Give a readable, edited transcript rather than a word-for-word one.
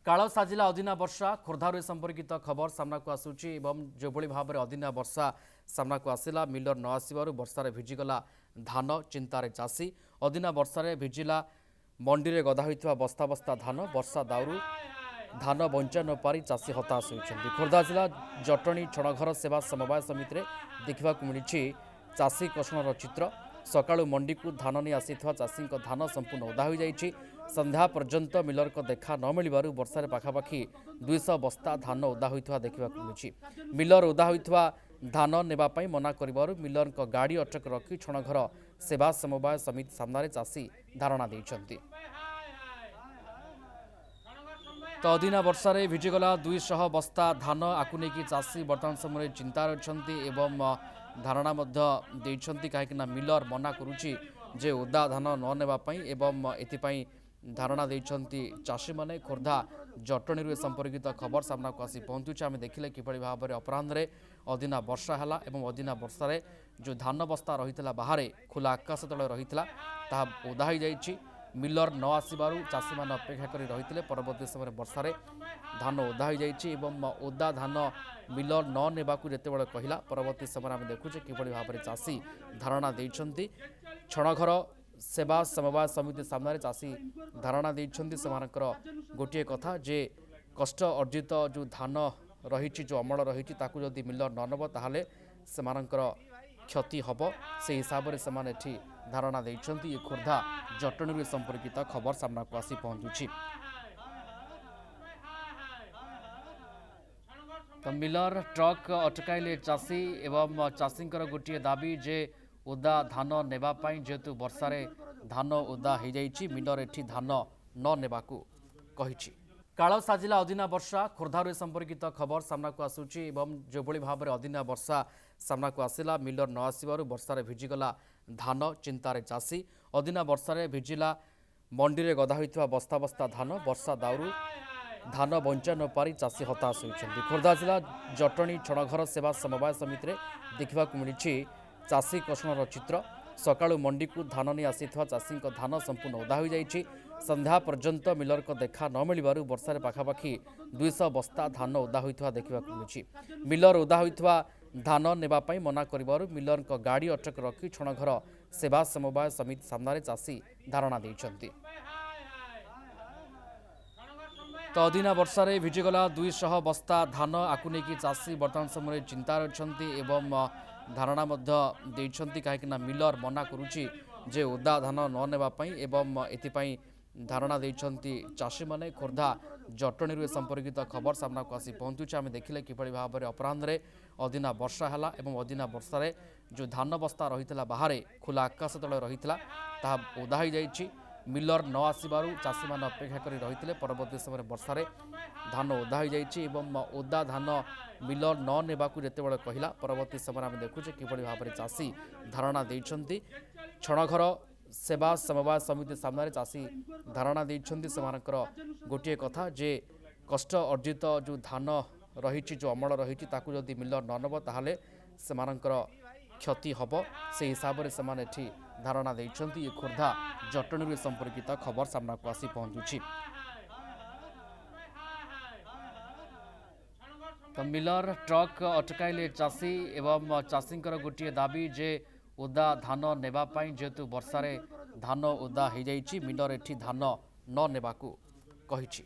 काल साजिला अदिना वर्षा खोर्धारू संपर्कित खबर सामना को आसूची एवं जो भाव में अदिना वर्षा सामना को आसला मिलर न आसबार वर्षार भिजिगला धान चिंतार चाषी अदिना वर्षार भिजिला मंडी में गदा होता बस्ता बस्ता धान वर्षा दाउरू धान बंचा न पारी चाषी हताश होती। खोर्धा जिला जटणी छणघर सेवा समवाय समिति में देखा मिली चाषी कषणर चित्र सकाळू मंडी को धान नहीं आसीथिबा चाषी धान संपूर्ण ओदा हो जाइछि। संध्या पर्यंत मिलर को देखा न मिलबारु वर्षा पाखापाखि 200 बस्ता धान ओदा होइथिबा देखा मिलुछि। मिलर ओदा होइथिबा धान नेबा पई मना करिबारु मिलर को गाड़ी अटक रखी छणघर सेवा समवाय समिति सामने चाषी धारणा दैछन्ति। तो अदिना वर्षा रे भिजिगला 200 बस्ता धान आकु नेकी चाषी वर्तमान समय चिंतार अछन्ति एवं धारणा देइछन्ति काहेकिना मिलर मना करुछि जे ओदा धान न नेबा पई एवं एथिपई धारणा देइछन्ति चाषी माने। खोर्धा जटणी संपर्कित खबर सामना को आसी पहुंचुछि। आमे देखिले किपरि भाव में अपराह्न अदिना वर्षा हला एवं अदिना वर्षा रे जो धान बस्ता रहितला बाहर खुला आकाश तले रहितला ता ओदा हो जाइछि। मिलर न आसबार चाषी मान अपेक्षा कर रही परवर्ती समय वर्षा धान ओदा हो जाइछि एवं ओदा धान मिलर न नेबाकू जेतेबेले कहला परवर्ती समय आम देखुचे किभली भाव में चाषी धारणा देइछन्ति। छणघर सेवा समवाय समिति सामने चाषी धारणा देइछन्ति। सेमानकर गोटे कथा जे कष्ट अर्जित जो धान रही जो अमल रही ताकू जदि मिलर न नब ताहले सेमानकर क्षति हब से हिसाब से सेमाने एठी धारणा देइछन्ति। खोर्धा जटणी संपर्कित खबर सामना को आसी पहुंचुछि। तो मिलर ट्रक अटकाइले चाषी एवं चाषींकर गोटे दाबी जे ओदा धान नेबा पई जेतु वर्षा धान ओदा हो जाइछि मिलर एठी धान न नेबाकू कहिछि। काल साजिला अदिना वर्षा खोर्धारू संपर्कित खबर सामना को आसूची एवं जो भाव में अदिना वर्षा सामना को आसला मिलर न आसबार वर्षार भिजिगला धान चिंतार चाषी अदिना वर्षार भिजिला मंडी में गदा होता बस्ता बस्ता धान वर्षा दाउरू धान बंचा न पारी चाषी हताश होती। खोर्धा जिला जटणी छणघर सेवा समवाय समिति में देखा मिली चाषी कषणर चित्र सकाळू मंडी को धान नहीं आसीथिबा चाषी धान संपूर्ण ओदा हो जाइछि। संध्या पर्यंत मिलर को देखा न मिलबारु वर्षा पाखापाखि 200 बस्ता धान ओदा होइथिबा देखा मिलुछि। मिलर ओदा होइथिबा धान नेबा पई मना करिबारु मिलर को गाड़ी अटक रखी छणघर सेवा समवाय समिति सामने चाषी धारणा दैछन्ति। तो अदिना वर्षा रे भिजिगला 200 बस्ता धान आकु नेकी चाषी वर्तमान समय चिंतार अछन्ति एवं धारणा देइछन्ति काहेकिना मिलर मना करुछि जे ओदा धान न नेबा पई एवं एथिपई धारणा देइछन्ति चाषी माने। खोर्धा जटणी संपर्कित खबर सामना को आसी पहुंचुछि। आमे देखिले किपरि भाव में अपराह्न अदिना वर्षा हला एवं अदिना वर्षा जो धान बस्ता रहितला बाहर खुला आकाश तले रहितला ता ओदा हो जाइछि। मिलर न आसबार चाषी मान अपेक्षा कर रही परवर्ती समय वर्षा धान ओदा हो जाइछि एवं ओदा धान मिलर न नेबाकू जेतेबेले कहला परवर्ती समय आम देखुचे किभली भाव में चाषी धारणा देइछन्ति। छणघर सेवा समवाय समिति सामने चाषी धारणा देइछन्ति। सेमानकर गोटे कथा जे कष्ट अर्जित जो धान रही जो अमल रही ताकू जदि मिलर न नब ताहले सेमानकर क्षति हब से हिसाब से सेमाने एठी धारणा देइछन्ति। खोर्धा जटणी संपर्कित खबर सामना को आसी पहुंचुछि। तो मिलर ट्रक अटकाइले चाषी एवं चाषींकर गोटे दाबी जे ओदा धान नेबा पई जेतु वर्षा धान ओदा हो जाइछि मिलर एठी धान न नेबाकू कहिछि।